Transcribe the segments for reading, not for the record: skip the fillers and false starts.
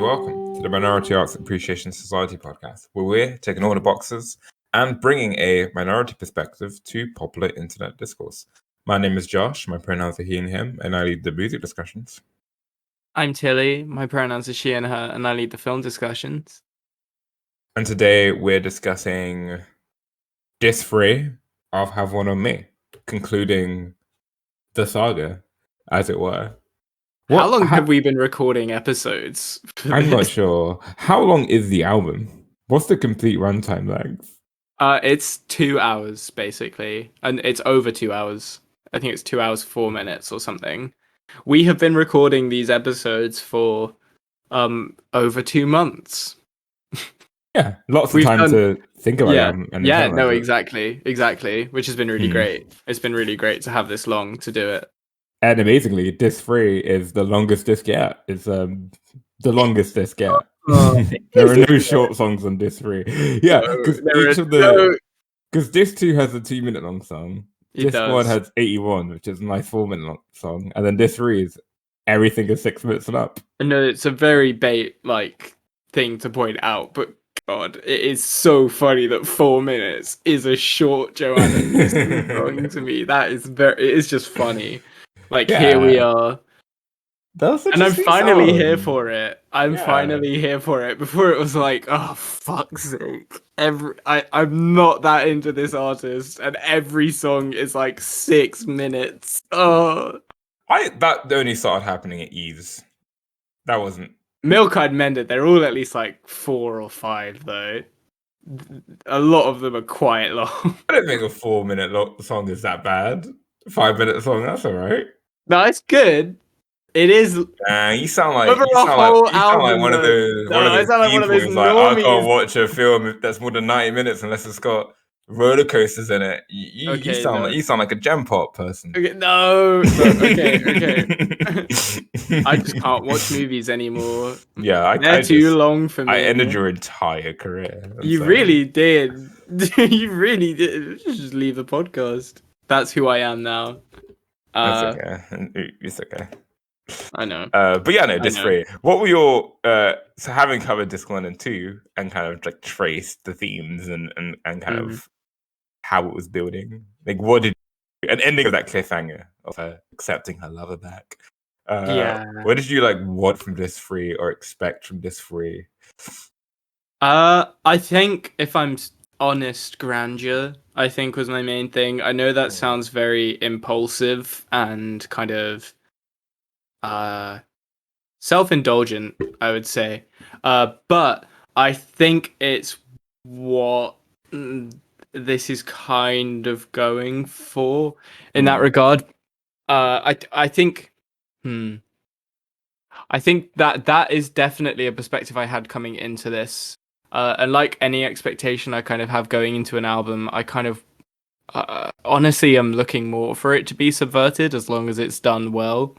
welcome to the Minority Arts Appreciation Society podcast, where we're taking all the boxes and bringing a minority perspective to popular internet discourse. My name is Josh, my pronouns are he and him, and I lead the music discussions. I'm Tilly, my pronouns are she and her, and I lead the film discussions. And today we're discussing Disc 3 of Have One On Me, concluding the saga, as it were. How long have we been recording episodes? I'm not sure. How long is the album? What's the complete runtime length? It's 2 hours, basically. And it's over 2 hours. I think it's 2 hours, 4 minutes or something. We have been recording these episodes for over 2 months. Yeah, lots of time to think about it. Exactly. Which has been really great. It's been really great to have this long to do it. And amazingly, Disc 3 is the longest disc yet. It's the longest disc yet. There are no short songs on Disc 3. Yeah, because Disc 2 has a 2-minute long song. Disc 1 has 81, which is a nice 4-minute long song. And then Disc 3 is everything is 6 minutes and up. No, it's a very thing to point out, but God, it is so funny that 4 minutes is a short Joanna Newsom song to me. It is just funny. Here we are. And I'm finally here for it. Finally here for it. Before it was like, oh, fuck's sake. I'm not that into this artist, and every song is like 6 minutes. Oh. That only started happening at Eve's. That wasn't... Milk I'd mended. They're all at least like 4 or 5, though. A lot of them are quite long. I don't think a 4-minute song is that bad. 5-minute song, that's alright. No, it's good. It is. You sound like one of those people. I can't watch a film that's more than 90 minutes unless it's got roller coasters in it. You sound like a gem pop person. Okay, no. Okay. I just can't watch movies anymore. Yeah, they're too long for me. I ended your entire career. Really did. You really did. Just leave the podcast. That's who I am now. That's okay. It's okay. I know. But yeah, no, Disc 3. What were your so having covered Disc 1 and 2 and kind of like traced the themes and kind of how it was building? Like, what did an ending of that cliffhanger of her accepting her lover back? What did you want from Disc 3 or expect from Disc 3? I think, if I'm honest, grandeur, I think, was my main thing. I know that sounds very impulsive and kind of self-indulgent, I would say, but I think it's what this is kind of going for in that regard. I think that is definitely a perspective I had coming into this, and like any expectation I kind of have going into an album, I kind of honestly am looking more for it to be subverted, as long as it's done well.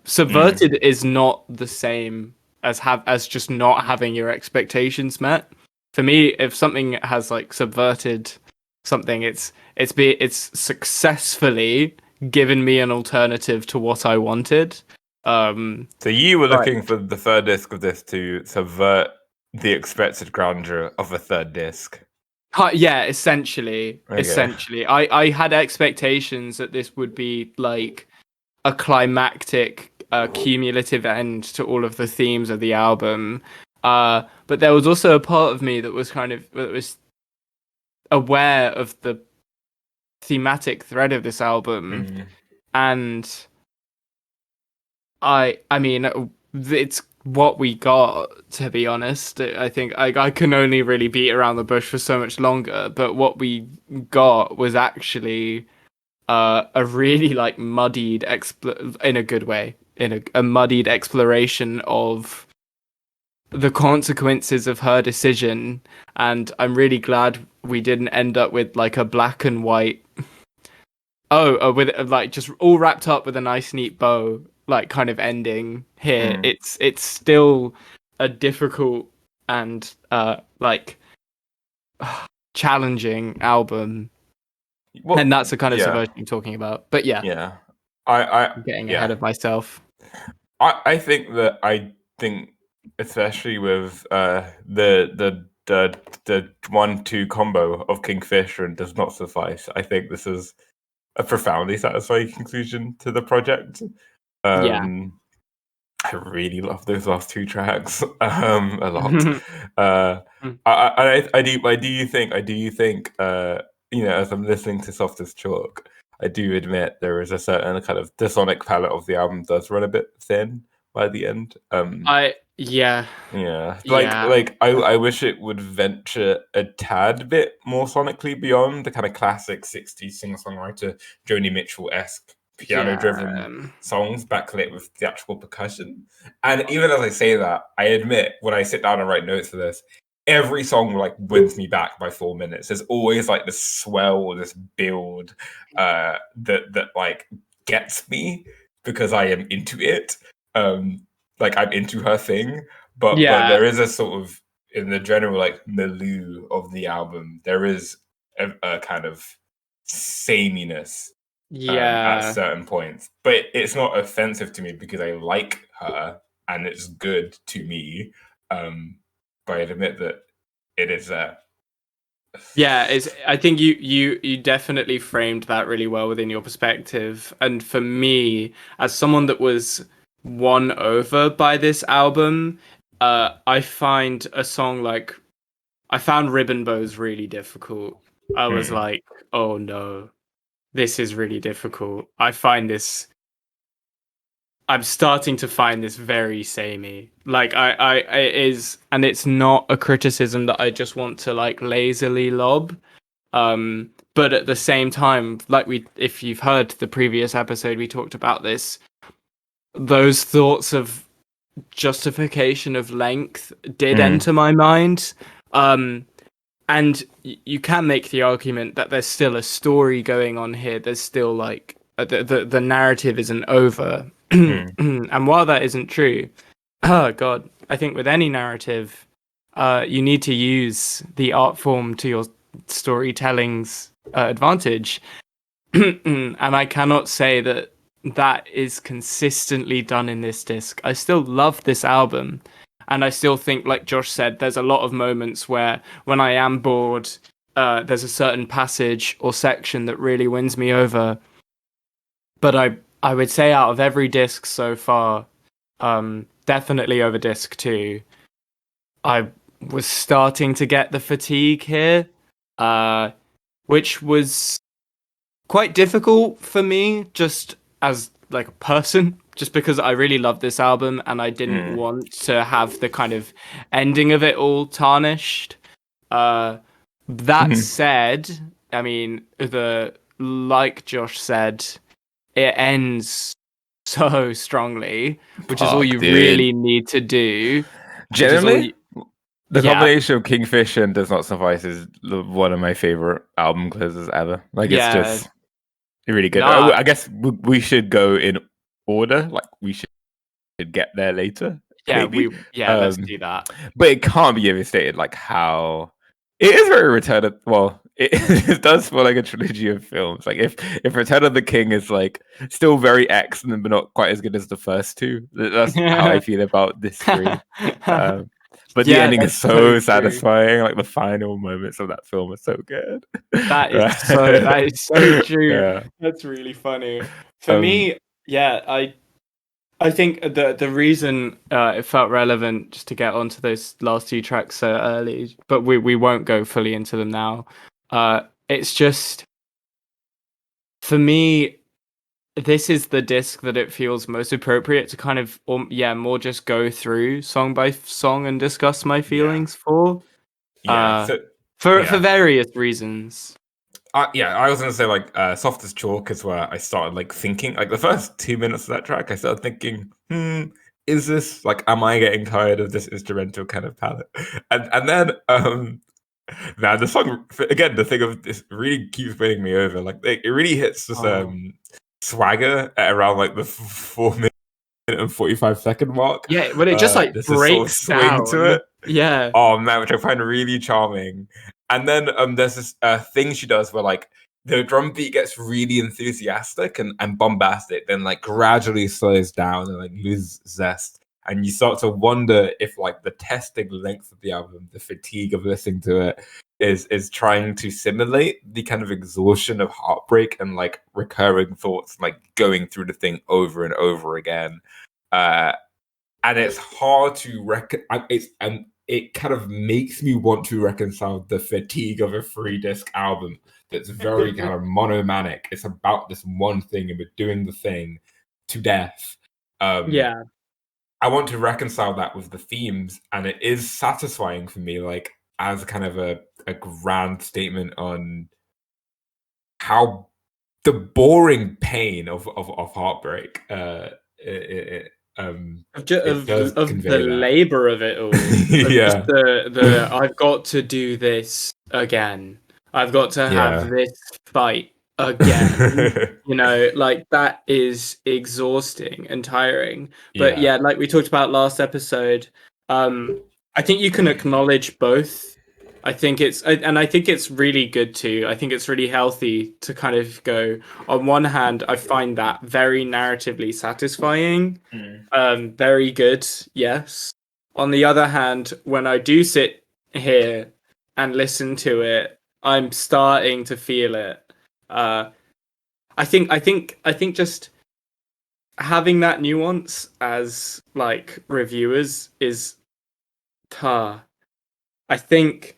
Subverted is not the same as just not having your expectations met. For me, if something has subverted something, it's successfully given me an alternative to what I wanted. So you were looking for the third disc of this to subvert the expected grandeur of a third disc. Yeah, essentially. Okay. Essentially, I had expectations that this would be like a climactic, cumulative end to all of the themes of the album. But there was also a part of me that was aware of the thematic thread of this album, and I mean, it's what we got, to be honest. I think I can only really beat around the bush for so much longer, but what we got was actually a really muddied in a good way, in a muddied exploration of the consequences of her decision. And I'm really glad we didn't end up with a black and white with just all wrapped up with a nice neat bow kind of ending here. It's still a difficult and challenging album. Well, and that's the kind of subversion I'm talking about. But I'm getting ahead of myself. I think especially with the 1-2 combo of Kingfisher and Does Not Suffice. I think this is a profoundly satisfying conclusion to the project. Yeah. I really love those last two tracks a lot. I do think as I'm listening to Soft as Chalk, I do admit there is a certain kind of the sonic palette of the album does run a bit thin by the end. Yeah. Yeah, Yeah. I wish it would venture a tad bit more sonically beyond the kind of classic '60s singer-songwriter Joni Mitchell-esque Yeah. piano-driven songs backlit with theatrical percussion. And even as I say that, I admit when I sit down and write notes for this, every song like wins me back by 4 minutes. There's always like this swell or this build that like gets me because I am into it. Like I'm into her thing, but Yeah. there is a sort of in the general like milieu of the album, there is a kind of sameness at Yeah. certain points, but it's not offensive to me because I like her and it's good to me. But I admit that it is Yeah, I think you definitely framed that really well within your perspective. And for me, as someone that was won over by this album, I find a song like I found Ribbon Bows really difficult. I was like, oh no, this is really difficult. I'm starting to find this very samey. Like it is, and it's not a criticism that I just want to like lazily lob. But at the same time, if you've heard the previous episode, we talked about this. Those thoughts of justification of length did enter my mind. And you can make the argument that there's still a story going on here. There's still like the narrative isn't over. And while that isn't true, oh god, I think with any narrative, you need to use the art form to your storytelling's advantage. And I cannot say that that is consistently done in this disc. I still love this album. And I still think, like Josh said, there's a lot of moments where when I am bored, there's a certain passage or section that really wins me over. But I would say out of every disc so far, definitely over disc 2, I was starting to get the fatigue here, which was quite difficult for me just as like a person, just because I really loved this album and I didn't want to have the kind of ending of it all tarnished. That said, I mean, the like Josh said, it ends so strongly, which is all Fuck, you dude. really need to do. Which is all Generally, you, the yeah, combination of Kingfish and Does Not Suffice is one of my favorite album closers ever. Like, it's yeah, just really good. no, I guess we should go in order. Like, we should get there later, yeah, maybe. let's do that. But it can't be overstated, like, how it is very Return of. Well, it does feel like a trilogy of films. Like, if Return of the King is like still very excellent, but not quite as good as the first two, that's how I feel about this three. Um, but the Yeah, ending is that's so so true. satisfying. Like the final moments of that film are so good. That is so true. Yeah. That's really funny. For Um. me, yeah, I think the reason it felt relevant just to get onto those last two tracks so early, but we won't go fully into them now. It's just for me, this is the disc that it feels most appropriate to kind of more just go through song by song and discuss my Yeah. feelings for. Yeah. Uh, So. for Yeah. various reasons. Yeah, I was gonna say like "Soft as Chalk" is where I started like thinking. Like the first 2 minutes of that track, I started thinking, is this like, am I getting tired of this instrumental kind of palette? And then man, the song again, the thing of this really keeps winning me over. Like it really hits this Oh. swagger at around like the 4 minute and 45 second mark. Yeah, when it just like There's this sort of breaks swing to down. it. Yeah. Oh man, which I find really charming. And then there's this thing she does where like the drum beat gets really enthusiastic and bombastic, then like gradually slows down and like loses zest. and you start to wonder if like the testing length of the album, the fatigue of listening to it, is trying to simulate the kind of exhaustion of heartbreak and like recurring thoughts, like going through the thing over and over again. And it's hard to it kind of makes me want to reconcile the fatigue of a 3-disc album that's very kind of monomanic. It's about this one thing, and we're doing the thing to death. Yeah. I want to reconcile that with the themes, and it is satisfying for me, like as kind of a grand statement on how the boring pain of heartbreak. It does Of the convey that. labor of it all. Yeah. Just the I've got to do this again. I've got to have Yeah. this fight again. You know, like that is exhausting and tiring. But Yeah. yeah, like we talked about last episode, I think you can acknowledge both. I think it's really good too. I think it's really healthy to kind of go, on one hand, I find that very narratively satisfying. Very good, yes. On the other hand, when I do sit here and listen to it, I'm starting to feel it. I think just having that nuance as like reviewers is I think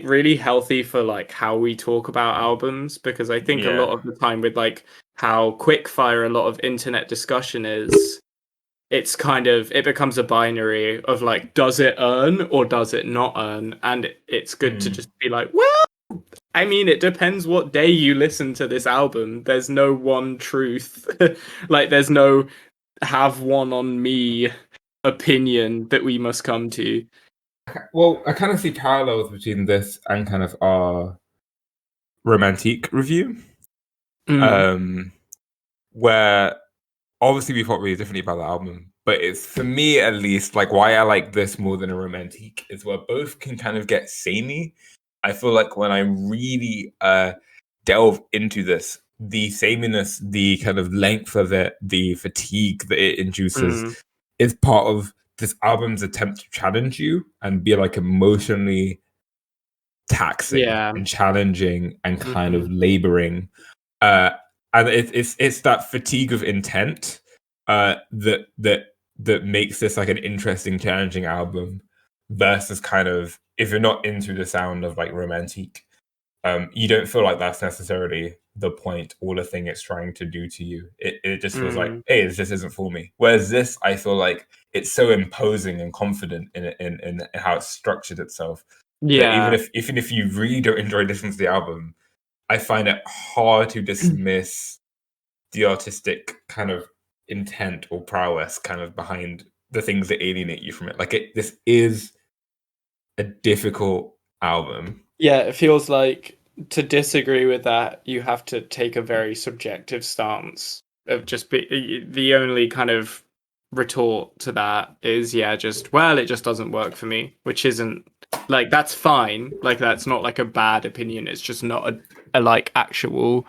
really healthy for like how we talk about albums, because I think a lot Yeah. of the time with like how quick fire a lot of internet discussion is, it's kind of, it becomes a binary of like, does it earn or does it not earn? And it's good to just be like, well, I mean, it depends what day you listen to this album. There's no one truth. Like there's no have one on me opinion that we must come to. Well, I kind of see parallels between this and kind of our romantic review, Mm, um, where obviously we thought really differently about the album, but it's, for me at least, like why I like this more than a romantic is where both can kind of get samey. I feel like when I really delve into this, the sameness, the kind of length of it, the fatigue that it induces mm, is part of this album's attempt to challenge you and be like emotionally taxing yeah. and challenging and kind Hmm. of laboring. Uh, and it's that fatigue of intent that makes this like an interesting, challenging album versus kind of, if you're not into the sound of like romantic, you don't feel like that's necessarily the point or the thing it's trying to do to you. It just feels like, Mm, hey, this just isn't for me. Whereas this, I feel like it's so imposing and confident in how it's structured itself that yeah. even if you really don't enjoy listening to the album, I find it hard to dismiss the artistic kind of intent or prowess kind of behind the things that alienate you from it. Like this is a difficult album. Yeah, it feels like to disagree with that, you have to take a very subjective stance of just be the only kind of retort to that is, yeah, just, well, it just doesn't work for me, which isn't like, that's fine. Like, that's not like a bad opinion. It's just not a like actual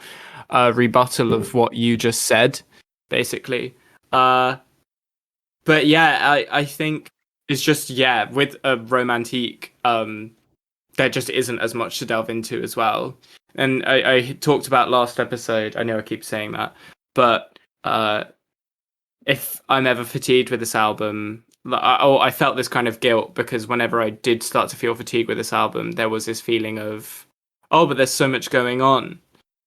rebuttal of what you just said, basically. Uh, but yeah, I think it's just, yeah, with a romantic, there just isn't as much to delve into as well. And I talked about last episode, I know I keep saying that, but if I'm ever fatigued with this album, I felt this kind of guilt because whenever I did start to feel fatigued with this album, there was this feeling of, oh, but there's so much going on.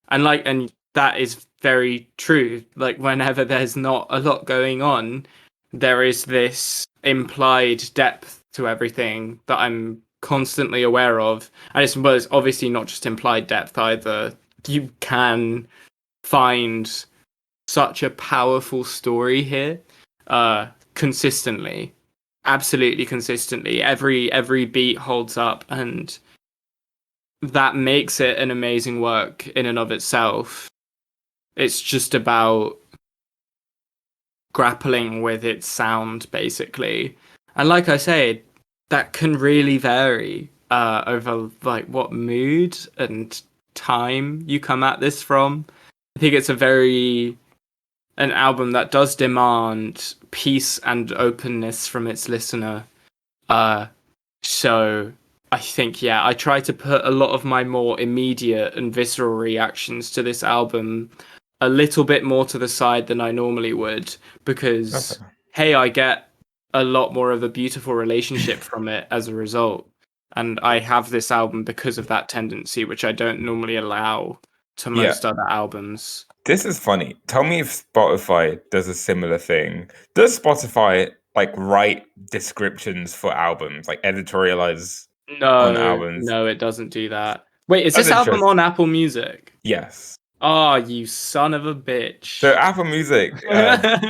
And that is very true. Like whenever there's not a lot going on, there is this implied depth to everything that I'm constantly aware of. And it's obviously not just implied depth either. You can find such a powerful story here, consistently, absolutely consistently. Every beat holds up, and that makes it an amazing work in and of itself. It's just about grappling with its sound, basically. And like I say, that can really vary over like what mood and time you come at this from. I think it's a very an album that does demand peace and openness from its listener. Uh, so I think, yeah, I try to put a lot of my more immediate and visceral reactions to this album a little bit more to the side than I normally would, because, Okay. hey, I get a lot more of a beautiful relationship from it as a result. And I have this album because of that tendency, which I don't normally allow to Yeah. most other albums. This is funny. Tell me if Spotify does a similar thing. Does Spotify like write descriptions for albums, like editorialize on No, albums? no, it doesn't do that. Wait, is That's this album interesting. on Apple Music? Yes. Oh, you son of a So bitch. Apple Music,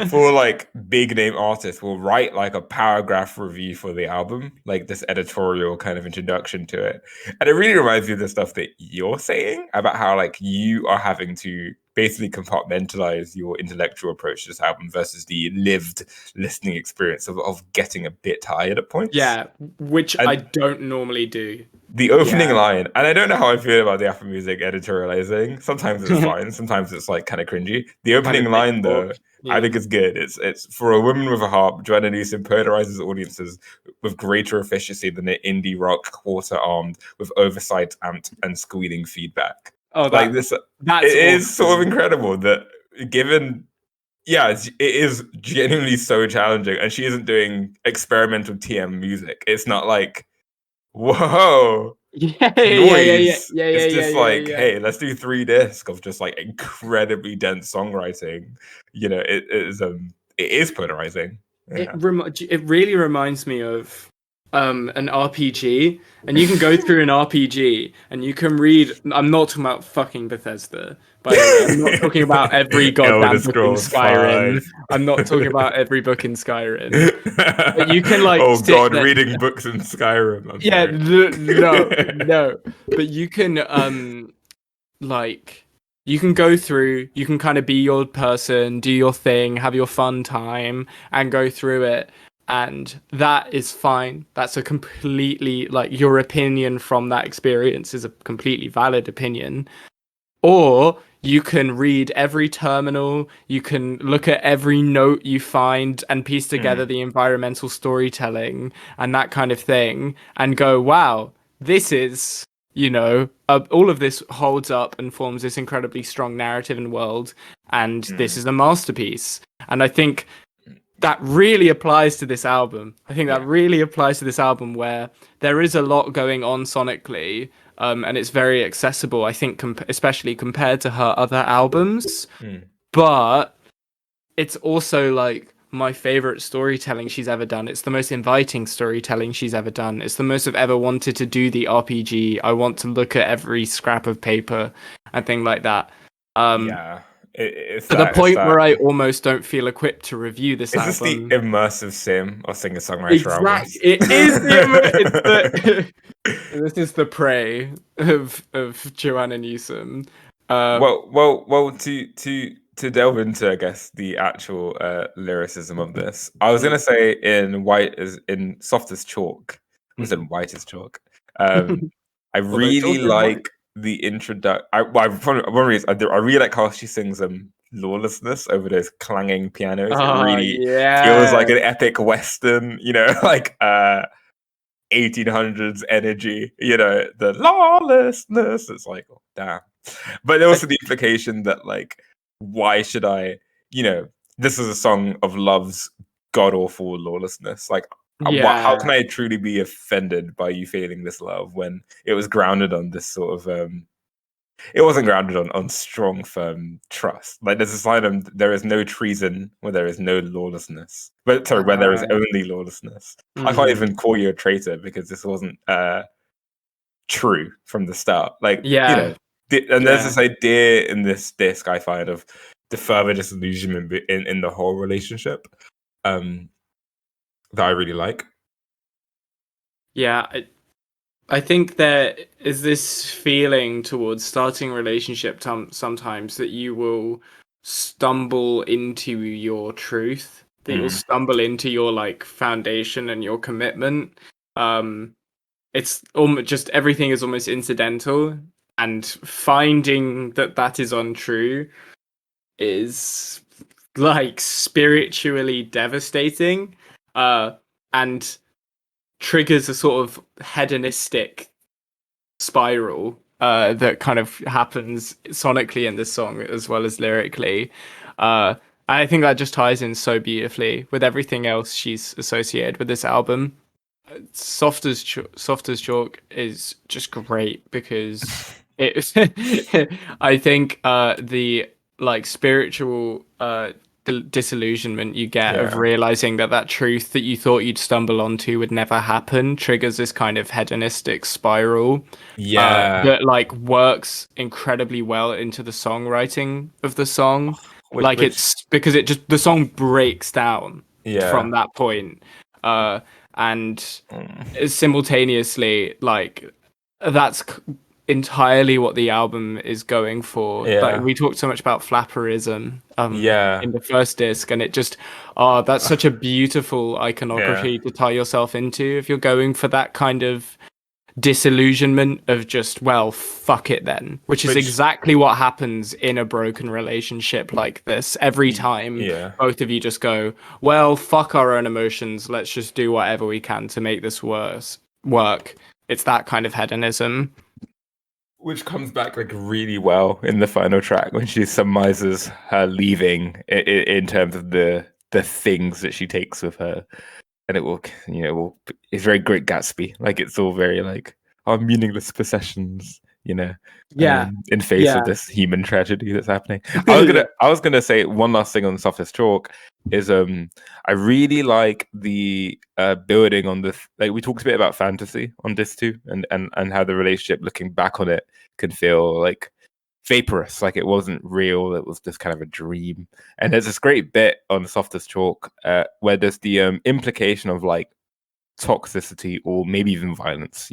for like big name artists, will write like a paragraph review for the album, like this editorial kind of introduction to it. And it really reminds me of the stuff that you're saying about how like you are having to basically compartmentalize your intellectual approach to this album versus the lived listening experience of getting a bit tired at points. Yeah, which I And don't normally do. the opening Yeah. line, and I don't know how I feel about the Apple Music editorializing. Sometimes it's fine, sometimes it's like kind of cringy. The opening line, Manipulative. though, I Yeah. think is good. It's for a woman with a harp. Joanna Newsom polarizes audiences with greater efficiency than an indie rock quarter armed with oversight and squealing feedback. Oh, Like this, it that's is sort of awesome. incredible that given. Yeah, it is genuinely so challenging, and she isn't doing experimental TM music. It's not like, whoa, Yeah, yeah, yeah, yeah, yeah, noise. yeah, It's yeah, just yeah, like, yeah. hey, let's do 3 discs of just like incredibly dense songwriting. It is polarizing. Yeah. It really reminds me of an RPG, and you can go through an RPG and you can read. I'm not talking about fucking Bethesda, by the way. I'm not talking about every Elder goddamn book in Scrolls Skyrim. 5. I'm not talking about every book in Skyrim. But you can like Oh sit god, there. reading books in Skyrim. I'm Yeah, sorry. no, no. But you can like you can go through, you can kind of be your person, do your thing, have your fun time, and go through it. And that is fine. That's a completely, like, your opinion from that experience is a completely valid opinion. Or you can read every terminal, you can look at every note you find and piece together Mm, the environmental storytelling and that kind of thing and go, wow, this is, all of this holds up and forms this incredibly strong narrative and world, and this mm, is a masterpiece. And I think that really applies to this album. I think that yeah. really applies to this album where there is a lot going on sonically, and it's very accessible. I think, especially compared to her other albums, Mm, but it's also like my favorite storytelling she's ever done. It's the most inviting storytelling she's ever done. It's the most I've ever wanted to do the RPG. I want to look at every scrap of paper and thing like that. Um, yeah. It's to the that. It's point where that. I almost don't feel equipped to review this Is this the album. immersive sim of singer-songwriter Exact. albums? It is it's the this is the prey of Joanna Newsom. Um, Well. To delve into, I guess, the actual lyricism of this, I was gonna mm. say in soft as chalk, was in white as chalk. Um, I Although really chalk is white. like the introduction. One reason I really like how she sings "Lawlessness" over those clanging pianos. It Oh really feels yeah. like an epic western, like 1800s energy. The lawlessness. It's like, oh, damn. But also the implication that like, why should I? This is a song of love's god awful lawlessness. Like, how can Yeah. I truly be offended by you feeling this love when it was grounded on this sort of it wasn't grounded on strong, firm trust. Like there's a sign of there is no treason where there is no lawlessness. But sorry, where there is Right. only lawlessness. I can't Mm. even call you a traitor because this wasn't true from the start. Like, Yeah. and there's Yeah. this idea in this disc I find of the further disillusionment in the whole relationship, um, that I really like. Yeah. I think there is this feeling towards starting a relationship sometimes that you will stumble into your truth, that you'll Mm, stumble into your like foundation and your commitment. Um, it's almost just everything is almost incidental, and finding that that is untrue is like spiritually devastating, and triggers a sort of hedonistic spiral that kind of happens sonically in this song as well as lyrically. I think that just ties in so beautifully with everything else she's associated with this album. Soft as Chalk is just great because it. I think the like spiritual disillusionment you get of Yeah. realizing that that truth that you thought you'd stumble onto would never happen triggers this kind of hedonistic spiral Yeah. that like works incredibly well into the songwriting of the song. Like Which it's because it just the song breaks down from yeah. that point. Uh, and Mm. simultaneously, like that's entirely what the album is going for. Like Yeah. we talked so much about flapperism Yeah. in the first disc, and it just that's such a beautiful Yeah. iconography to tie yourself into if you're going for that kind of disillusionment of just, well, fuck it then, which is Which exactly what happens in a broken relationship like this. Every time yeah. both of you just go, well, fuck our own emotions, let's just do whatever we can to make this work. It's that kind of hedonism. Which comes back like really well in the final track when she surmises her leaving in terms of the things that she takes with her, and it will, it's very Great Gatsby. Like it's all very like our meaningless possessions, Yeah. in face of Yeah. this human tragedy that's happening. I was gonna say one last thing on Softest Chalk is I really like the building on the like we talked a bit about fantasy on this too, and how the relationship looking back on it can feel like vaporous, like it wasn't real, it was just kind of a dream. And there's this great bit on Softest Chalk where there's the implication of like toxicity or maybe even violence.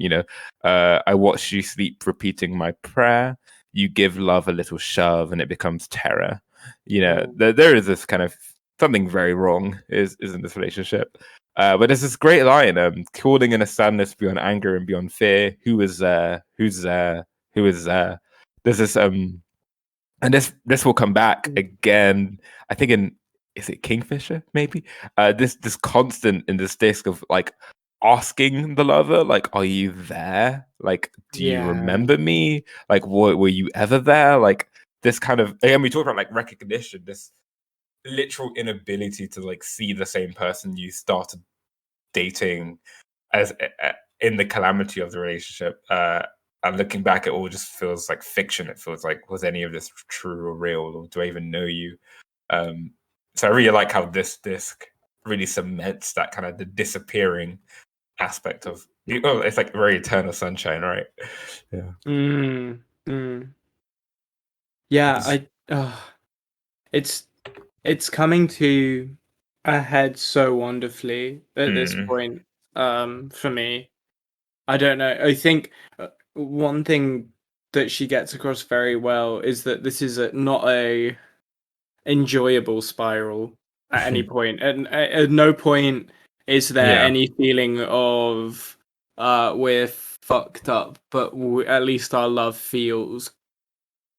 I watch you sleep repeating my prayer. You give love a little shove and it becomes terror. There is this kind of something very wrong is in this relationship. But there's this great line, calling in a sadness beyond anger and beyond fear. Who is there? Who's there? Who is there? There's this and this will come back again. I think in is it Kingfisher maybe? This constant in this disc of like asking the lover, like, are you there? Like, do you Yeah. remember me? Like, were you ever there? Like this kind of again, we talk about like recognition, this literal inability to like see the same person you started dating as in the calamity of the relationship. And looking back, it all just feels like fiction. It feels like, was any of this true or real, or do I even know you? Um, so I really like how this disc really cements that kind of the disappearing aspect of. Oh, it's like very eternal sunshine, right? Yeah. Mm, mm. Yeah, it's coming to a head so wonderfully at this Mm, point for me. I don't know. I think one thing that she gets across very well is that this is not a enjoyable spiral at any point. And at no point is there yeah, any feeling of we're fucked up, but at least our love feels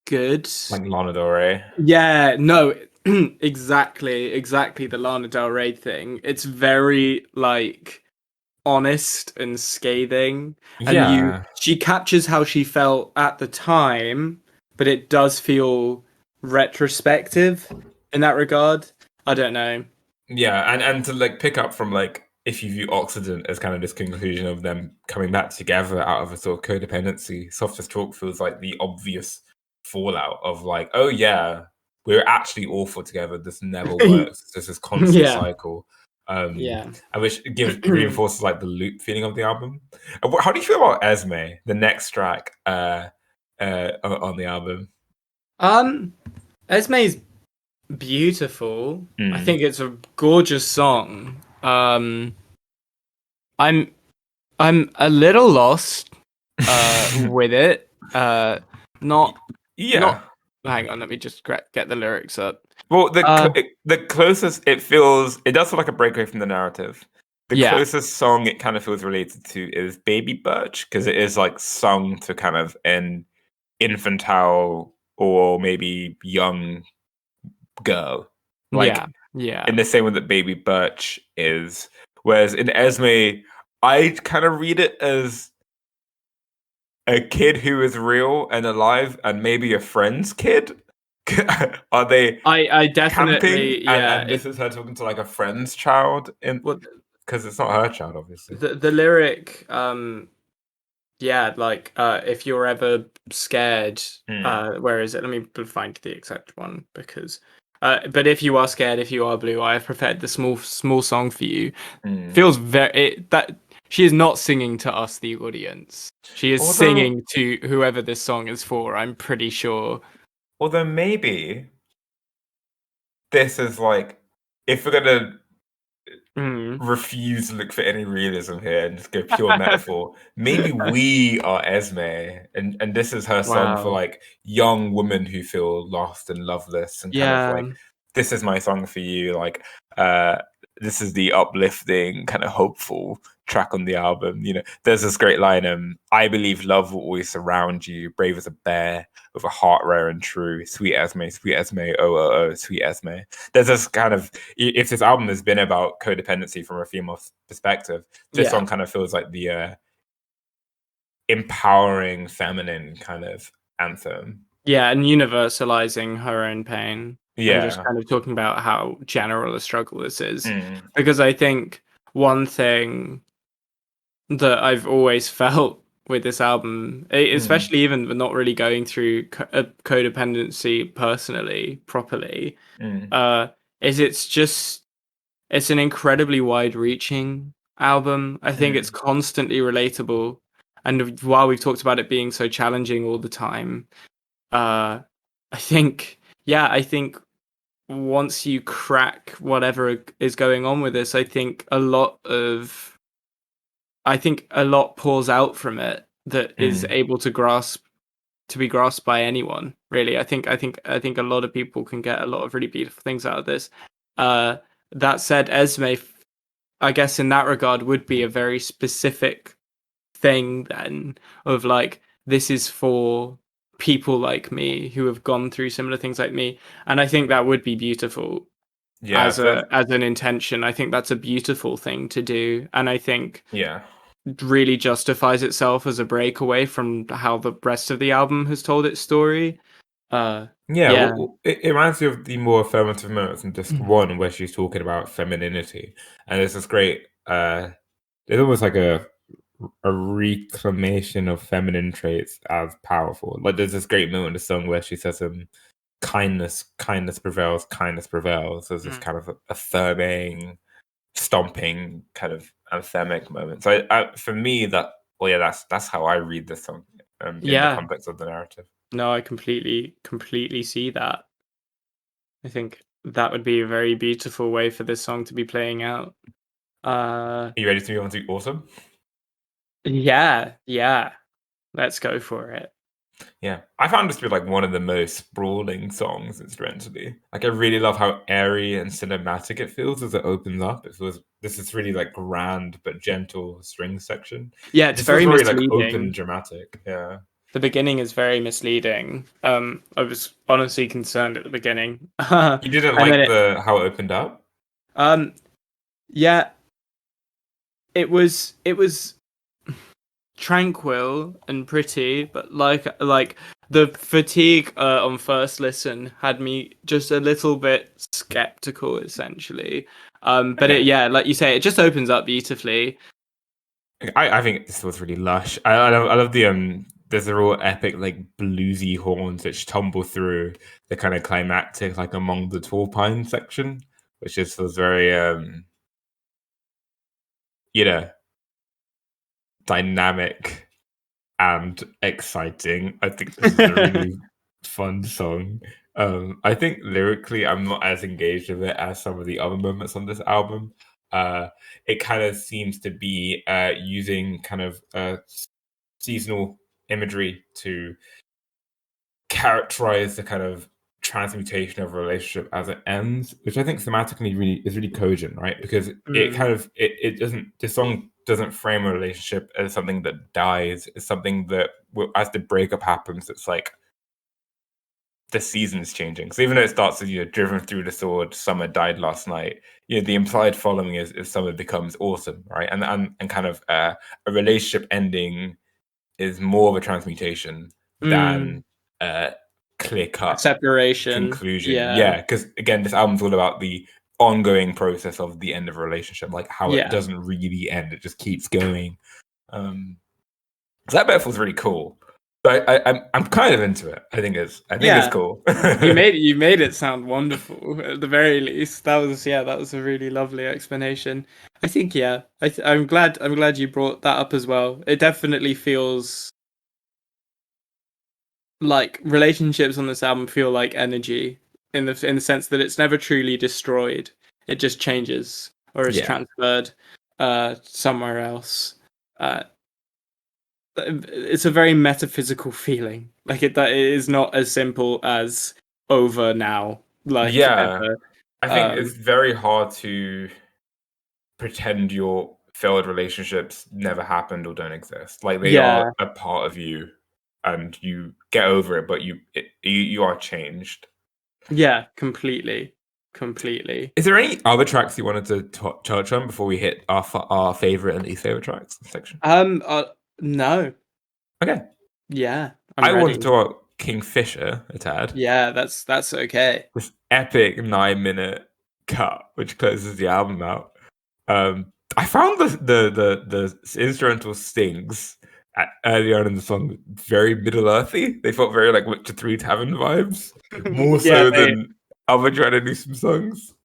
good. like Lana Del Rey. Yeah, no, exactly the Lana Del Rey thing. It's very like honest and scathing, and Yeah, she captures how she felt at the time, but it does feel retrospective in that regard. I don't know. yeah, and to like pick up from like if you view Occident as kind of this conclusion of them coming back together out of a sort of codependency, Softest Talk feels like the obvious fallout of like, oh yeah, we're actually awful together. This never works. It's just this constant Yeah, cycle. yeah. And which gives reinforces like the loop feeling of the album. How do you feel about Esme, the next track on the album? um, Esme's beautiful. I Mm. think it's a gorgeous song. I'm a little lost with it. Not Yeah. not. Hang on, let me just get the lyrics up. Well, Uh, the closest it feels, it does feel like a breakaway from the narrative. The yeah, closest song it kind of feels related to is Baby Birch, because it is like sung to kind of an infantile or maybe young girl. like Yeah. in the same way that Baby Birch is. Whereas in Esme, I kind of read it as a kid who is real and alive, and maybe a friend's kid. Are they I camping? definitely, And this is her talking to like a friend's child, in well, because it's not her child, obviously. the lyric, yeah, like, if you're ever scared, Mm, where is it? Let me find the exact one, because but if you are scared, if you are blue, I have prepared the small song for you. mm. Feels that she is not singing to us, the audience. She is Although, singing to whoever this song is for, I'm pretty sure. although maybe this is like, if we're gonna Mm. refuse to look for any realism here and just go pure metaphor. Maybe we are Esme, and this is her song for Wow. like young women who feel lost and loveless, and kind of Yeah. like, this is my song for you. Like, uh, this is the uplifting, kind of hopeful track on the album. You know, there's this great line, I believe love will always surround you, brave as a bear, with a heart rare and true, sweet Esme, oh, oh, oh, sweet Esme. There's this kind of, if this album has been about codependency from a female perspective, this Yeah. song kind of feels like the empowering feminine kind of anthem. Yeah, and universalizing her own pain and just Yeah. kind of talking about how general a struggle this is. Mm, Because I think one thing that I've always felt with this album, mm, especially even with not really going through codependency personally, properly, mm, uh, is it's an incredibly wide-reaching album. I think it's mm, constantly relatable, and while we've talked about it being so challenging all the time, uh, I think, yeah, I think once you crack whatever is going on with this, I think a lot pours out from it that is mm. able to be grasped by anyone. Really, I think a lot of people can get a lot of really beautiful things out of this. Uh, that said, Esme, I guess in that regard, would be a very specific thing then of like, this is for people like me who have gone through similar things like me, and I think that would be beautiful Yeah. So as an intention. I think that's a beautiful thing to do, and I think yeah. really justifies itself as a breakaway from how the rest of the album has told its story. uh Yeah, yeah. it reminds me of the more affirmative moments in disc one, where she's talking about femininity, and there's this great, there's almost like a reclamation of feminine traits as powerful. Like, there's this great moment in the song where she says, kindness prevails, kindness prevails." There's this Mm. kind of affirming, stomping, kind of anthemic moment. So, for me, that's how I read this song, in the Yeah, context of the narrative. no, I completely see that. I think that would be a very beautiful way for this song to be playing out. uh Are you ready to move on to Autumn? yeah, yeah, let's go for it. Yeah, I found this to be like one of the most sprawling songs instrumentally. Like, I really love how airy and cinematic it feels as it opens up. It feels, this is really like grand but gentle string section. Yeah, It it's just feels very very like open and misleading. dramatic. Yeah. The beginning is very misleading. I was honestly concerned at the beginning. And You didn't then like it the how it opened up? um yeah, it was tranquil and pretty, but like the fatigue on first listen had me just a little bit skeptical, essentially. But it, Okay. yeah, like you say, it just opens up beautifully. I think this was really lush. I love the there's a real epic like bluesy horns which tumble through the kind of climactic like among the tall pine section, which just was very you know, dynamic and exciting. I think this is a really fun song. I think lyrically, I'm not as engaged with it as some of the other moments on this album. Uh, it kind of seems to be using kind of seasonal imagery to characterize the kind of transmutation of a relationship as it ends, which I think thematically really is really cogent, right? Because it Mm. kind of it doesn't, this song doesn't frame a relationship as something that dies. It's something that as the breakup happens, it's like the seasons changing. So even though it starts with, driven through the sword, summer died last night, the implied following is summer becomes autumn, right? And kind of a relationship ending is more of a transmutation than a clear cut separation. conclusion. Yeah. Yeah, because again, this album's all about the ongoing process of the end of a relationship, like how it doesn't really end; it just keeps going. So that metaphor is really cool. But I'm kind of into it. I think it's cool. You made it sound wonderful at the very least. That was a really lovely explanation. I think I'm glad you brought that up as well. It definitely feels like relationships on this album feel like energy in the sense that it's never truly destroyed. It just changes or is transferred somewhere else. Uh, it's a very metaphysical feeling. Like it is not as simple as over now. Like ever. I think it's very hard to pretend your failed relationships never happened or don't exist. Like they are a part of you, and you get over it, but you are changed. Yeah, completely. Is there any other tracks you wanted to touch on before we hit our favorite and least favorite tracks section? No. Okay. Yeah, I'm I ready. want to talk about Kingfisher a tad. Yeah, that's okay. This epic 9-minute cut which closes the album out. I found the instrumental stings early on in the song very Middle Earthy. They felt very like Witcher 3 Tavern vibes, more so than other Joanna Newsom songs.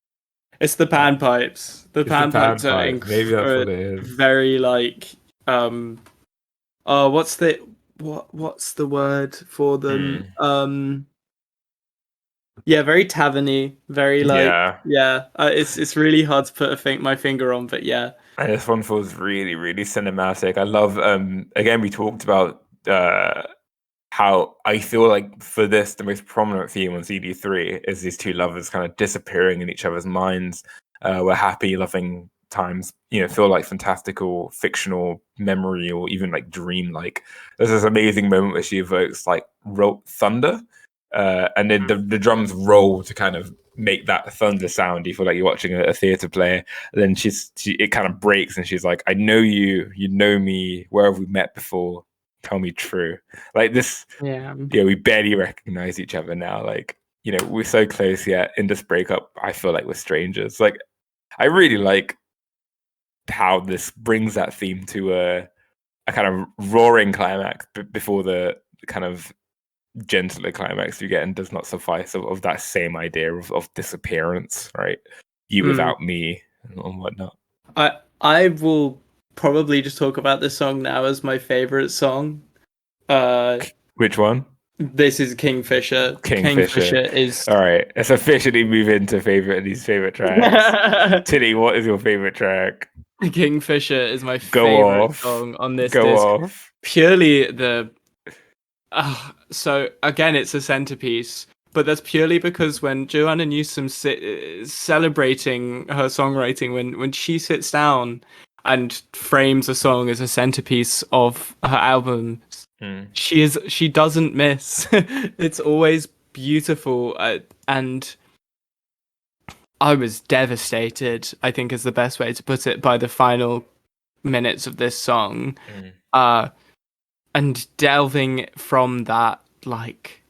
It's the panpipes. The panpipes Maybe that's what it is. Very like what's the word for them? Yeah, very taverny, very like it's really hard to put my finger on, but yeah. And this one feels really, really cinematic. I love again we talked about how I feel like for this the most prominent theme on CD3 is these two lovers kind of disappearing in each other's minds. Where happy, loving times, feel like fantastical, fictional memory or even like dream-like. There's this amazing moment where she evokes like thunder, and then the drums roll to kind of make that thunder sound. You feel like you're watching a theater play. And then it kind of breaks, and she's like, "I know you. You know me. Where have we met before? Tell me true." Like this. Yeah. We barely recognize each other now. Like we're so close yet in this breakup. I feel like we're strangers. Like I really like how this brings that theme to a kind of roaring climax before the kind of gentler climax you get, and does not suffice of that same idea of disappearance, right? You without me and whatnot. I will probably just talk about this song now as my favorite song. Which one? This is Kingfisher. Kingfisher is all right. Let's officially move into these favorite tracks. Tilly, what is your favorite track? Kingfisher is my favorite song on this disc. Off. Purely so again, it's a centerpiece, but that's purely because when Joanna Newsom celebrating her songwriting, when she sits down and frames a song as a centerpiece of her album, she doesn't miss. It's always beautiful, and I was devastated, I think is the best way to put it, by the final minutes of this song. And delving from that like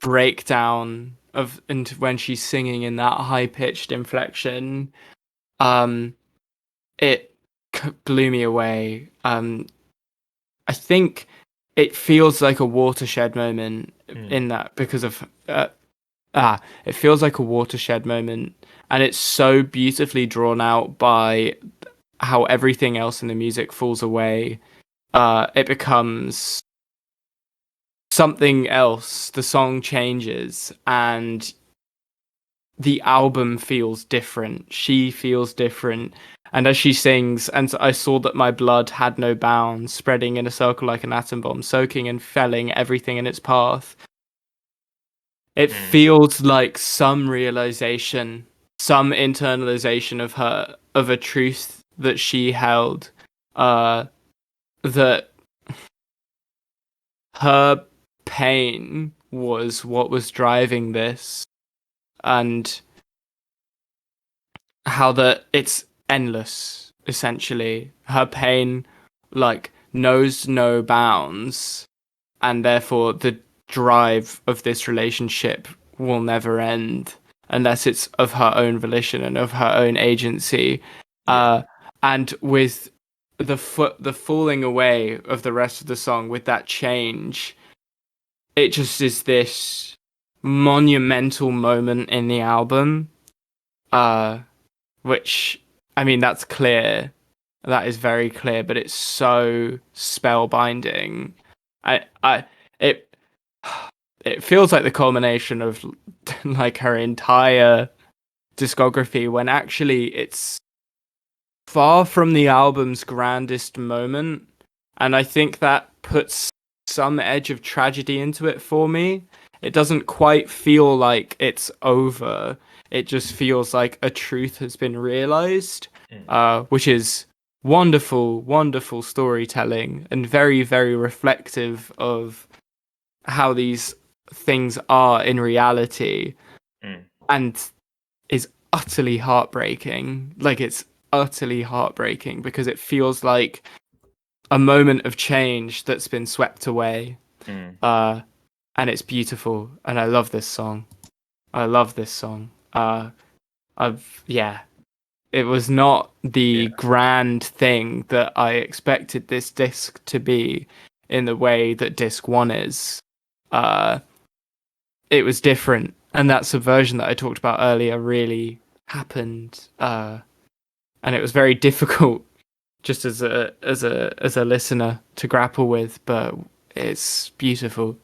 breakdown into when she's singing in that high-pitched inflection, it blew me away. I think it feels like a watershed moment in that because of it feels like a watershed moment, and it's so beautifully drawn out by how everything else in the music falls away. It becomes something else. The song changes, and the album feels different. She feels different. And as she sings, and I saw that my blood had no bounds, spreading in a circle like an atom bomb, soaking and felling everything in its path. It feels like some realization, some internalization of a truth that she held, that her pain was what was driving this, and how that it's endless, essentially. Her pain like knows no bounds, and therefore the drive of this relationship will never end unless it's of her own volition and of her own agency. Yeah. And with the falling away of the rest of the song, with that change, it just is this monumental moment in the album. Which, I mean, that's clear. That is very clear, but it's so spellbinding. I it it feels like the culmination of like her entire discography, when actually it's far from the album's grandest moment. And I think that puts some edge of tragedy into it for me. It doesn't quite feel like it's over. It just feels like a truth has been realized, which is wonderful, wonderful storytelling and very, very reflective of how these things are in reality, and is utterly heartbreaking. Like, it's utterly heartbreaking because it feels like a moment of change that's been swept away. And it's beautiful, and I love this song. I love this song. It was not the grand thing that I expected this disc to be in the way that disc 1 is. It was different, and that subversion that I talked about earlier really happened. And it was very difficult just as a listener to grapple with, but it's beautiful.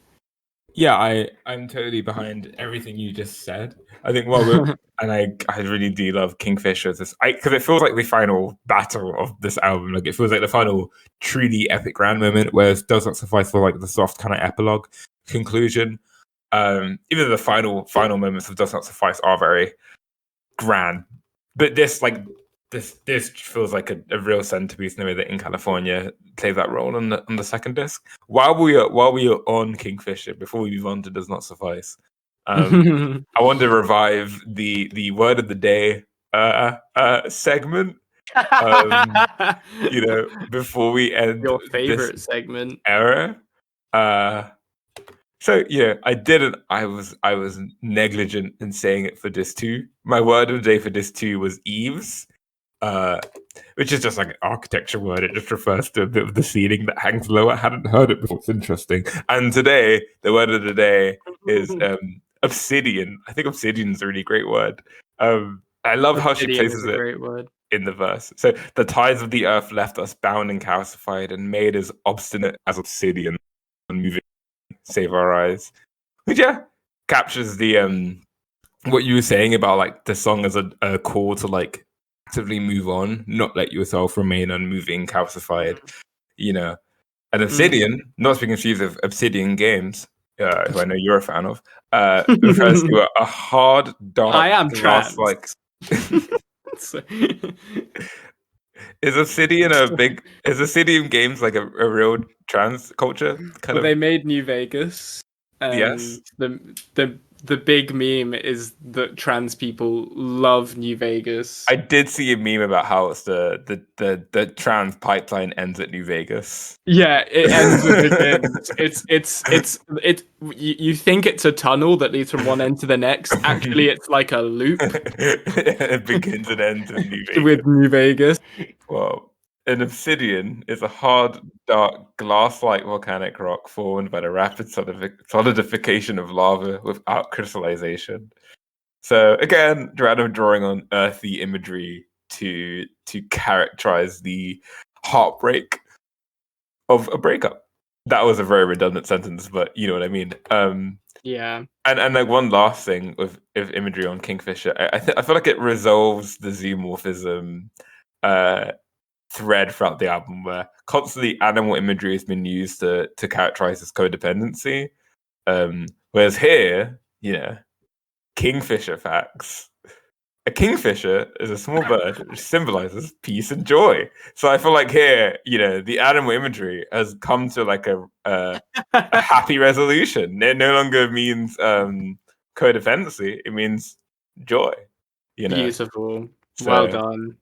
Yeah, I'm totally behind everything you just said. I think and I really do love Kingfisher's this because it feels like the final battle of this album. Like it feels like the final truly epic grand moment, whereas Does Not Suffice for like the soft kind of epilogue conclusion. Even the final moments of Does Not Suffice are very grand, but this feels like a real centerpiece in the way that In California plays that role on the second disc. While we are on Kingfisher, before we move on to Does Not Suffice, I want to revive the word of the day segment. Before we end Your this favorite segment. era. So yeah, I was negligent in saying it for disc 2. My word of the day for disc 2 was eaves. Which is just like an architecture word. It just refers to a bit of the ceiling that hangs low. I hadn't heard it before. It's interesting. And today, the word of the day is obsidian. I think obsidian is a really great word. I love how she Obsidian is places a it great word. in the verse. So the tides of the earth left us bound and calcified and made as obstinate as obsidian, unmoving, save our eyes. Which captures the what you were saying about like the song as a call to like actively move on, not let yourself remain unmoving, calcified, And Obsidian, not to be confused with Obsidian Games, who I know you're a fan of, refers to a hard, dark, I am glass-like. Is Obsidian Games like a real trans culture kind Well, of? they made New Vegas, Yes. and the big meme is that trans people love New Vegas. I did see a meme about how it's the trans pipeline ends at New Vegas. Yeah, it ends and begins. It's you think it's a tunnel that leads from one end to the next. Actually, it's like a loop. It begins and ends in New Vegas. With New Vegas. Well, an obsidian is a hard, dark, glass-like volcanic rock formed by the rapid solidification of lava without crystallization. So again, random drawing on earthy imagery to characterize the heartbreak of a breakup. That was a very redundant sentence, but you know what I mean. Yeah. And like one last thing with imagery on Kingfisher, I feel like it resolves the zoomorphism thread throughout the album, where constantly animal imagery has been used to characterize this codependency. Whereas here, Kingfisher facts a kingfisher is a small bird which symbolizes peace and joy. So I feel like here, the animal imagery has come to like a happy resolution. It no longer means codependency; it means joy. Beautiful. Well So done.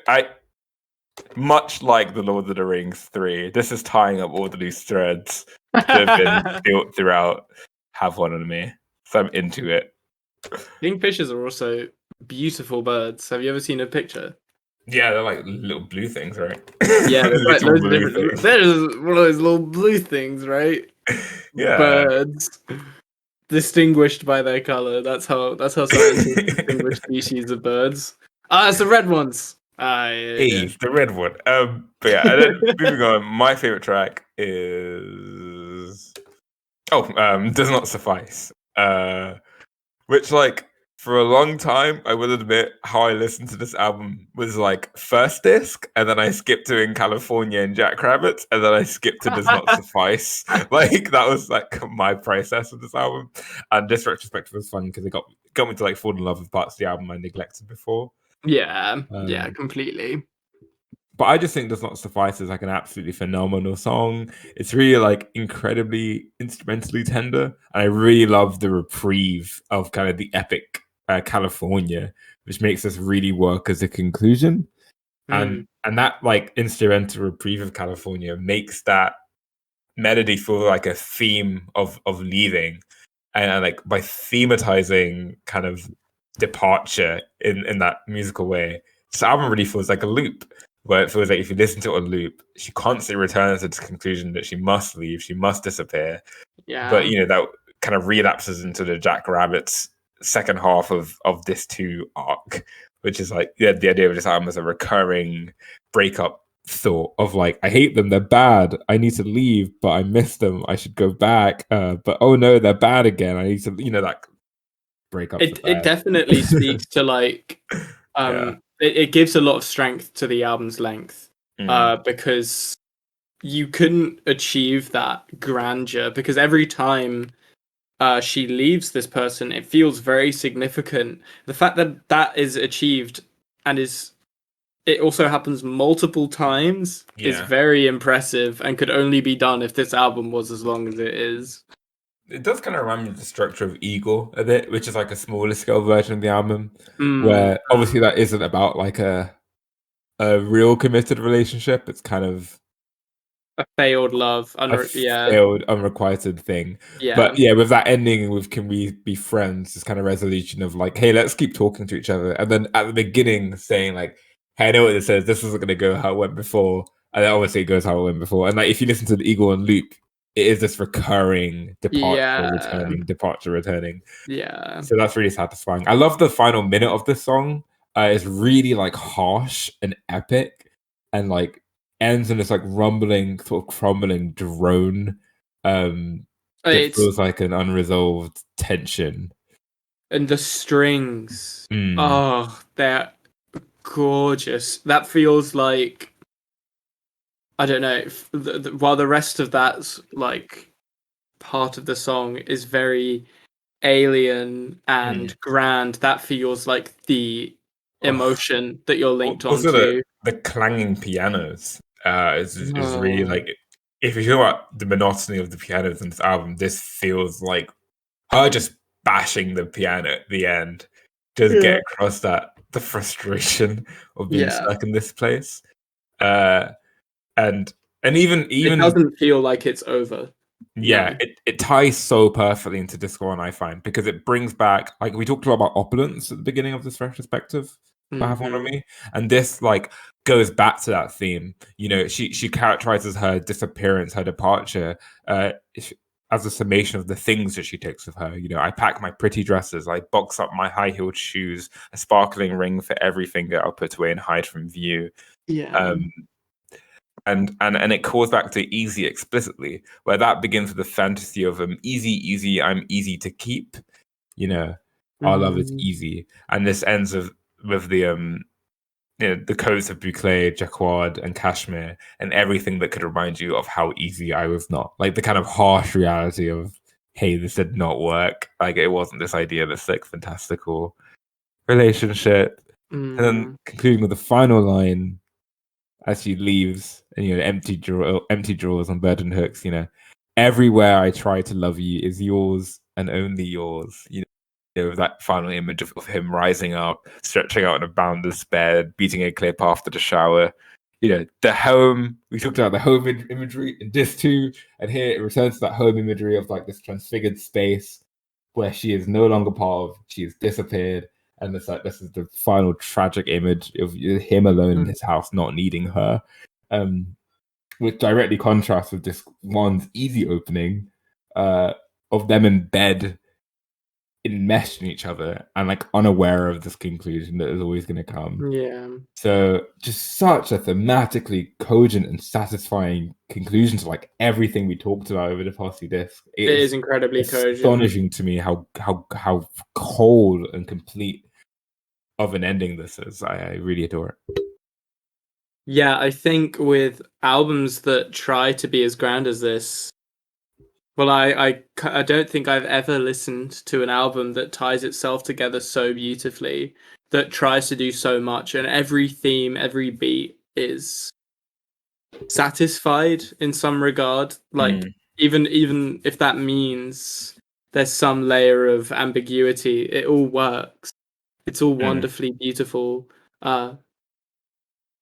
I much like the Lord of the Rings 3. This is tying up all the loose threads that have been built throughout Have One on Me. So I'm into it. Kingfishers are also beautiful birds. Have you ever seen a picture? Yeah, they're like little blue things, right? Yeah, there's like Little loads of blue different. things. There's one of those little blue things, right? Yeah. Birds distinguished by their color. That's how scientists distinguish species of birds. Ah, it's the red ones. Ah, yeah. Eve, the red one. But yeah, and then moving on, my favorite track is Does Not Suffice. Which like for a long time, I will admit how I listened to this album was like first disc, and then I skipped to In California and Jackrabbits, and then I skipped to Does Not Suffice. Like that was like my process of this album. And this retrospective was fun because it got me to like fall in love with parts of the album I neglected before. Yeah, Um, completely. but I just think Does Not Suffice is like an absolutely phenomenal song. It's really like incredibly instrumentally tender. And I really love the reprieve of kind of the epic California, which makes this really work as a conclusion. And that like instrumental reprieve of California makes that melody feel like a theme of leaving. And like by thematizing kind of departure in that musical way, this album really feels like a loop where it feels like if you listen to it on loop, she constantly returns to this conclusion that she must leave, she must disappear. But Yeah. that kind of relapses into the Jack Rabbit's second half of this 2 arc, which is like the idea of this album as a recurring breakup thought of like, I hate them, they're bad, I need to leave, but I miss them, I should go back, but oh no, they're bad again, I need to, that breakups It definitely speaks to like yeah. it gives a lot of strength to the album's length because you couldn't achieve that grandeur because every time she leaves this person it feels very significant. The fact that that is achieved and it also happens multiple times is Yeah, very impressive and could only be done if this album was as long as it is. it does kind of remind me of the structure of Eagle a bit, which is like a smaller scale version of the album, where obviously that isn't about like a real committed relationship. It's kind of a failed love, failed, unrequited thing. But yeah, with that ending, with "Can we be friends?" this kind of resolution of like, "Hey, let's keep talking to each other," and then at the beginning saying like, "Hey, I know what this says. This isn't going to go how it went before," and then obviously it goes how it went before. And like, if you listen to the Eagle on loop, it is this recurring departure, returning. Yeah. So that's really satisfying. I love the final minute of this song. It's really like harsh and epic, and like ends in this like rumbling, sort of crumbling drone. That feels like an unresolved tension. And the strings, Mm. they're gorgeous. That feels like I don't know. While the rest of that's like part of the song is very alien and grand, that feels like the emotion that you're linked Also, onto. the clanging pianos is really like, if you hear about the monotony of the pianos in this album, this feels like her just bashing the piano at the end, just get across the frustration of being stuck in this place. And even It doesn't feel like it's over. Yeah, it ties so perfectly into Disco One, I find, because it brings back, like, we talked a lot about opulence at the beginning of this retrospective, Have One on Me, and this like goes back to that theme. She characterizes her disappearance, her departure, as a summation of the things that she takes with her. I pack my pretty dresses, I box up my high-heeled shoes, a sparkling ring for every finger I'll put away and hide from view. And it calls back to Easy explicitly, where that begins with the fantasy of easy, easy, I'm easy to keep. Our love is easy, and this ends with the codes of boucle, jacquard, and cashmere, and everything that could remind you of how easy I was not. Like the kind of harsh reality of, hey, this did not work. Like it wasn't this idea that's like fantastical. relationship, and then Mm. concluding with the final line as she leaves, and empty drawers on burden hooks. Everywhere I try to love you is yours and only yours. That final image of him rising up, stretching out in a boundless bed, beating a clip after the shower. The home, we talked about the home imagery in this too, and here it returns to that home imagery of like this transfigured space where she is no longer part of, she has disappeared, and it's like this is the final tragic image of him alone in his house, not needing her, which directly contrasts with this one's easy opening of them in bed, enmeshed in each other, and like unaware of this conclusion that is always going to come. Yeah. So just such a thematically cogent and satisfying conclusion to like everything we talked about over the past few discs. It is incredibly cogent. Astonishing to me how cold and complete of an ending this is. I really adore it. Yeah, I think with albums that try to be as grand as this, well, I don't think I've ever listened to an album that ties itself together so beautifully, that tries to do so much, and every theme, every beat is satisfied in some regard. Like even if that means there's some layer of ambiguity, it all works. It's all wonderfully beautiful.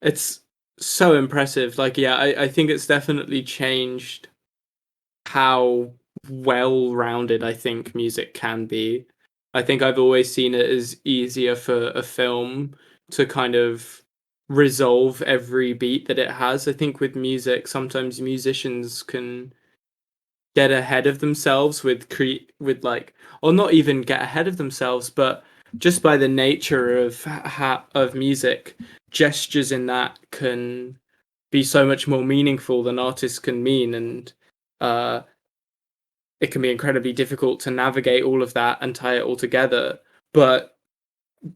It's so impressive. Like, yeah, I think it's definitely changed how well-rounded I think music can be. I think I've always seen it as easier for a film to kind of resolve every beat that it has. I think with music, sometimes musicians can get ahead of themselves with like, or not even get ahead of themselves, but just by the nature of music, gestures in that can be so much more meaningful than artists can mean, and it can be incredibly difficult to navigate all of that and tie it all together. But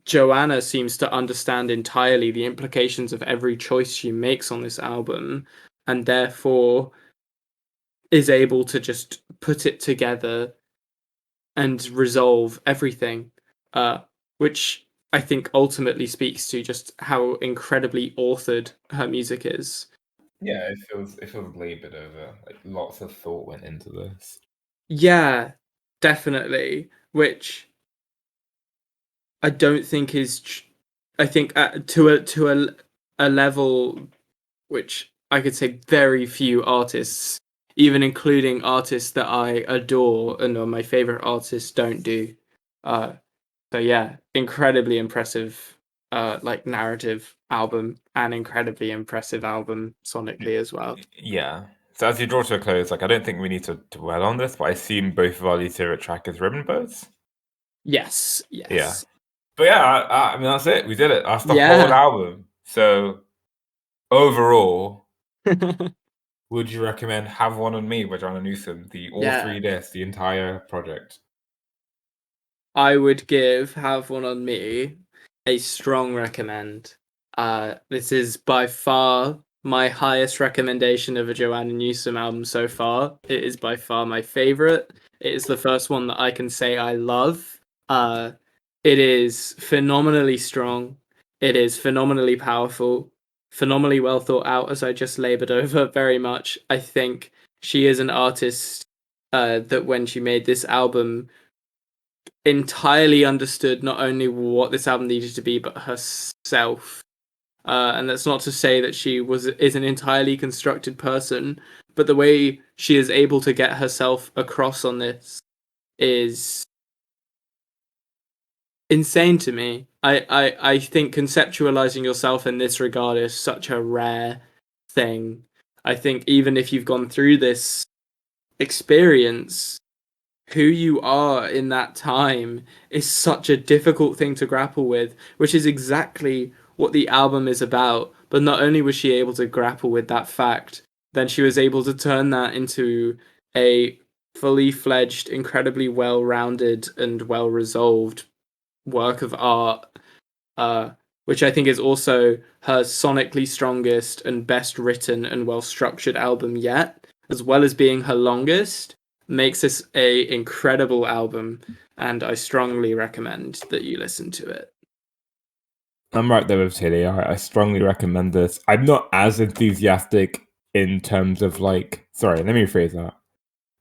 Joanna seems to understand entirely the implications of every choice she makes on this album, and therefore is able to just put it together and resolve everything, which I think ultimately speaks to just how incredibly authored her music is. Yeah, it feels labored over. Like lots of thought went into this. Yeah, definitely. Which I don't think is. I think to a level which I could say very few artists, even including artists that I adore and are my favorite artists, don't do. Uh, so yeah, incredibly impressive, like narrative album, and incredibly impressive album sonically as well. Yeah. So as you draw to a close, like I don't think we need to dwell on this, but I assume both of our least favorite track is Ribbon Boats. Yes, Yeah. yes, But yeah, I mean that's it. We did it. That's the whole yeah. album. So overall, would you recommend "Have One on Me" by Joanna Newsom, the all Yeah. three discs, the entire project? I would give Have One on Me a strong recommend. This is by far my highest recommendation of a Joanna Newsom album so far. It is by far my favorite. It is the first one that I can say I love. Uh, it is phenomenally strong. It is phenomenally powerful, phenomenally well thought out, as I just labored over very much. I think she is an artist that when she made this album entirely understood not only what this album needed to be, but herself. And that's not to say that she is an entirely constructed person, but the way she is able to get herself across on this is insane to me. I think conceptualizing yourself in this regard is such a rare thing. I think even if you've gone through this experience, who you are in that time is such a difficult thing to grapple with, which is exactly what the album is about. But not only was she able to grapple with that fact, then she was able to turn that into a fully fledged, incredibly well rounded, and well resolved work of art, which I think is also her sonically strongest and best written and well structured album yet, as well as being her longest, makes this a incredible album, and I strongly recommend that you listen to it. I'm right there with Tilly. I strongly recommend this. I'm not as enthusiastic in terms of like. Sorry, let me rephrase that.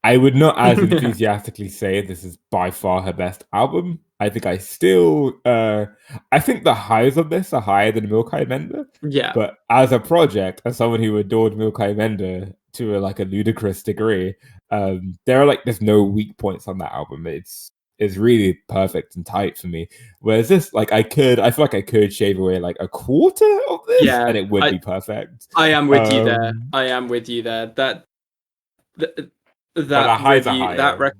I would not as enthusiastically say this is by far her best album. I think I think the highs of this are higher than Milkai Mender. Yeah. But as a project, as someone who adored Milkai Mender to a ludicrous degree, there's no weak points on that album. It's really perfect and tight for me. Whereas this, I feel like I could shave away like a quarter of this, and it would be perfect. I am with you there. I am with you there. That the highs are higher.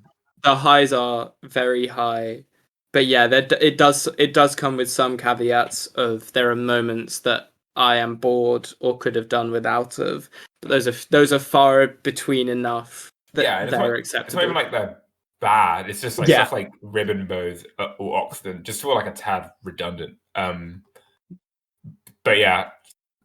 The highs are very high, but yeah, it does come with some caveats of there are moments that I am bored or could have done without of. But those are far between enough that they're acceptable. It's not even like they're bad. It's just like stuff like ribbon bows or Oxton just feel like a tad redundant. But yeah.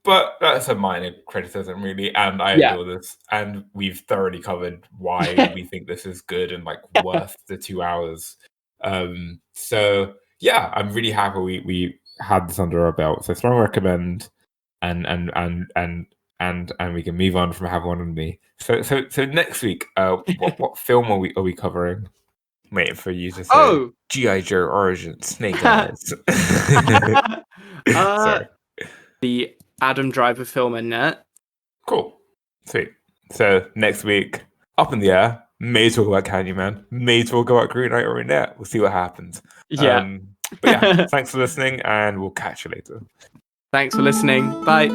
But that's a minor criticism, really, and I adore this. And we've thoroughly covered why we think this is good and worth the 2 hours. So yeah, I'm really happy we had this under our belt. So strong recommend, and we can move on from Have One on Me. So next week, what film are we covering? Waiting for you to say G.I. Joe Origin Snake Eyes. Sorry. The Adam Driver film Annette. Cool. Sweet. So next week, up in the air, may talk about Candyman, may talk about Green Knight or Annette. We'll see what happens. Yeah. But yeah, thanks for listening, and we'll catch you later. Thanks for listening. Bye.